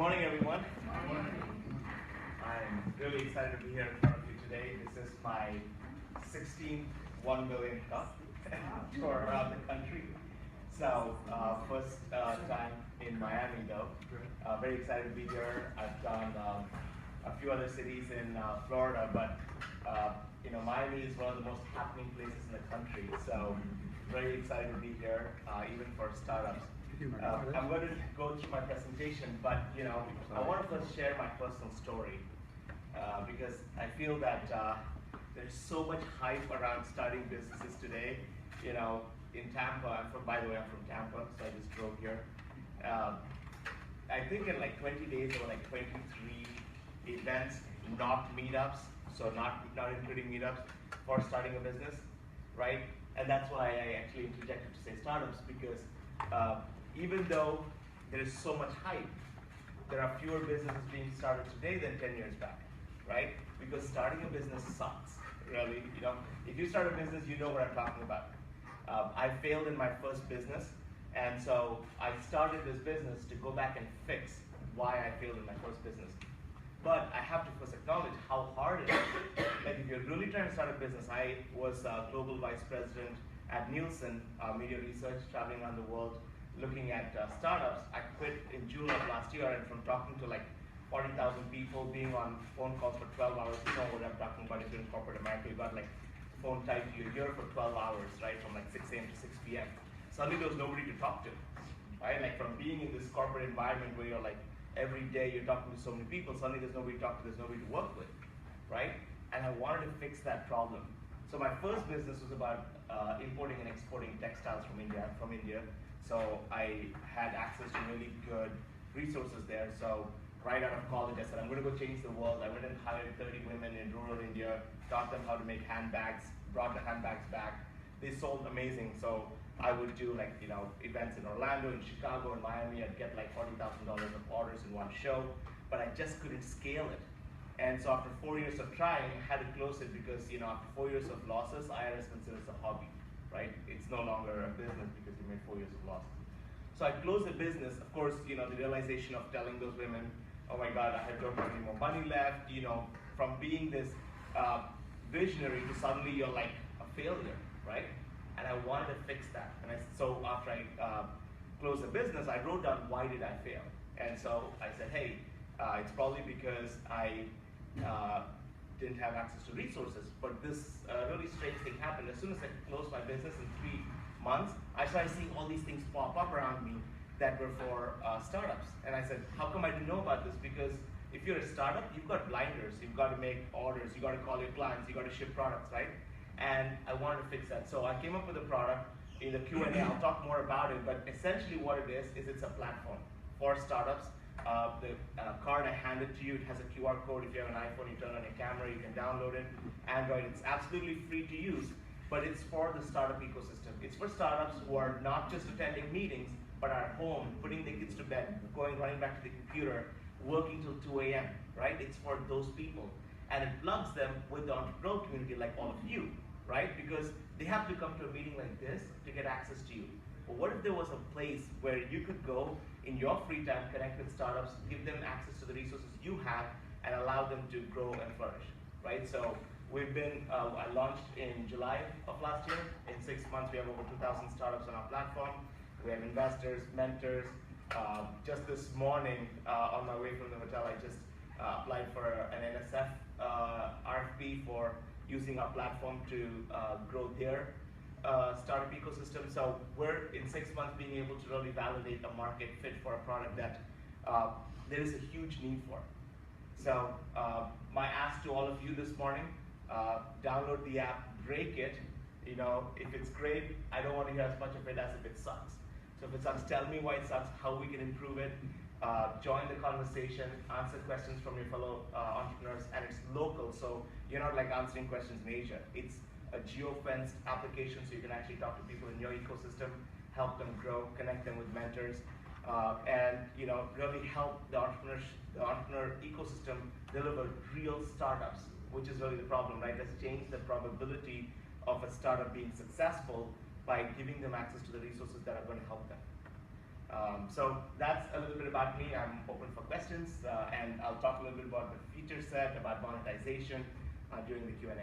morning, everyone. I'm really excited to be here in front of you today. This is my 16th 1 million cup tour around the country. So, first time in Miami though. Very excited to be here. I've done a few other cities in Florida, but Miami is one of the most happening places in the country. So, very excited to be here, even for startups. I'm going to go through my presentation, but I want to first share my personal story because I feel that there's so much hype around starting businesses today. In Tampa, by the way, I'm from Tampa, so I just drove here. I think in like 20 days there were like 23 events, not meetups, so not including meetups for starting a business, right? And that's why I actually interjected to say startups because even though there is so much hype, there are fewer businesses being started today than 10 years back, right? Because starting a business sucks, really. If you start a business, you know what I'm talking about. I failed in my first business, and so I started this business to go back and fix why I failed in my first business. But I have to first acknowledge how hard it is. Like if you're really trying to start a business, I was global vice president at Nielsen Media Research, traveling around the world, looking at startups. I quit in June of last year, and from talking to like 40,000 people, being on phone calls for 12 hours, you know what I'm talking about. If you're in corporate America, you got like phone tied to your ear for 12 hours, right, from like 6 a.m. to 6 p.m. Suddenly there was nobody to talk to, right? Like from being in this corporate environment where you're like, every day you're talking to so many people, suddenly there's nobody to talk to, there's nobody to work with, right? And I wanted to fix that problem. So my first business was about importing and exporting textiles from India. So I had access to really good resources there. So right out of college, I said, I'm going to go change the world. I went and hired 30 women in rural India, taught them how to make handbags, brought the handbags back. They sold amazing. So I would do like, events in Orlando, in Chicago, and Miami. I'd get like $40,000 of orders in one show, but I just couldn't scale it. And so after 4 years of trying, I had to close it because, after 4 years of losses, IRS considers it a hobby, right? It's no longer a business because you made 4 years of losses. So I closed the business. Of course, the realization of telling those women, oh my God, I don't have any more money left, from being this visionary to suddenly you're like a failure, right? And I wanted to fix that. And so after I closed the business, I wrote down why did I fail. And so I said, hey, it's probably because I didn't have access to resources. But this really strange thing happened. As soon as I closed my business in 3 months, I started seeing all these things pop up around me that were for startups. And I said, how come I didn't know about this? Because if you're a startup, you've got blinders. You've got to make orders. You've got to call your clients. You've got to ship products, right? And I wanted to fix that. So I came up with a product. In the Q&A, I'll talk more about it, but essentially what it is it's a platform for startups. The card I handed to you, it has a QR code. If you have an iPhone, you turn on your camera, you can download it. Android, it's absolutely free to use, but it's for the startup ecosystem. It's for startups who are not just attending meetings, but are at home, putting their kids to bed, running back to the computer, working till 2 a.m., right? It's for those people. And it plugs them with the entrepreneurial community like all of you, right? Because they have to come to a meeting like this to get access to you. But what if there was a place where you could go in your free time, connect with startups, give them access to the resources you have, and allow them to grow and flourish, right? So we've been, I launched in July of last year. In 6 months, we have over 2,000 startups on our platform. We have investors, mentors. Just this morning, on my way from the hotel, I just applied for an NSF RFP for using our platform to grow their startup ecosystem. So we're in 6 months being able to really validate a market fit for a product that there is a huge need for. So my ask to all of you this morning, download the app, break it. If it's great, I don't want to hear as much of it as if it sucks. So if it sucks, tell me why it sucks, how we can improve it. Join the conversation, answer questions from your fellow entrepreneurs, and it's local, so you're not like answering questions in Asia. It's a geo-fenced application, so you can actually talk to people in your ecosystem, help them grow, connect them with mentors, and really help the entrepreneur ecosystem deliver real startups, which is really the problem, right? Let's change the probability of a startup being successful by giving them access to the resources that are going to help them. So that's a little bit about me. I'm open for questions, and I'll talk a little bit about the feature set, about monetization during the Q&A.